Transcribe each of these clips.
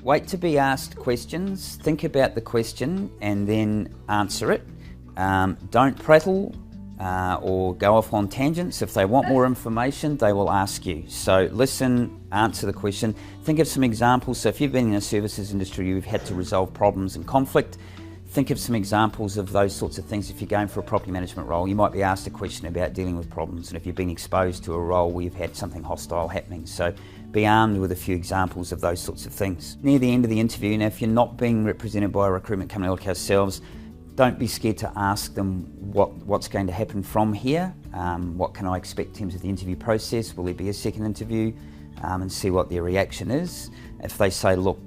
Wait to be asked questions, think about the question and then answer it. Don't prattle or go off on tangents. If they want more information, they will ask you. So listen, answer the question, think of some examples. So if you've been in the services industry, you've had to resolve problems and conflict. Think of some examples of those sorts of things. If you're going for a property management role, you might be asked a question about dealing with problems, and if you've been exposed to a role where you've had something hostile happening. So be armed with a few examples of those sorts of things. Near the end of the interview, now if you're not being represented by a recruitment company like ourselves, don't be scared to ask them what's going to happen from here. What can I expect in terms of the interview process? Will there be a second interview? And see what their reaction is. If they say, look,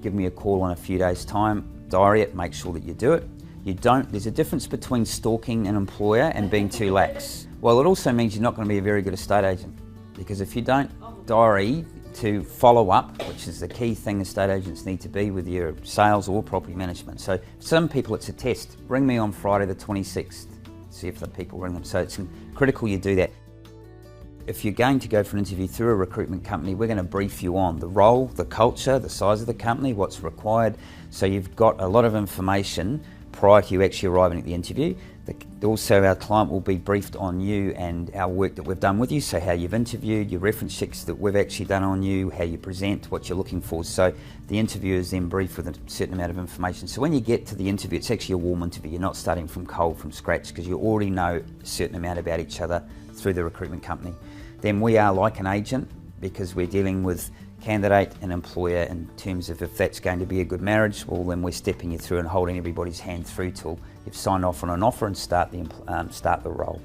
give me a call in a few days' time, diary it, make sure that you do it. There's a difference between stalking an employer and being too lax. Well, it also means you're not going to be a very good estate agent, because if you don't diary to follow up, which is the key thing estate agents need to be with your sales or property management. So some people it's a test. Ring me on Friday the 26th, see if the people ring them. So it's critical you do that. If you're going to go for an interview through a recruitment company, we're going to brief you on the role, the culture, the size of the company, what's required. So you've got a lot of information prior to you actually arriving at the interview. Also, our client will be briefed on you and our work that we've done with you, so how you've interviewed, your reference checks that we've actually done on you, how you present, what you're looking for. So the interviewer is then briefed with a certain amount of information. So when you get to the interview, it's actually a warm interview. You're not starting from cold, from scratch, because you already know a certain amount about each other through the recruitment company. Then we are like an agent, because we're dealing with candidate and employer in terms of if that's going to be a good marriage. Well, then we're stepping you through and holding everybody's hand through till you've signed off on an offer and start the role.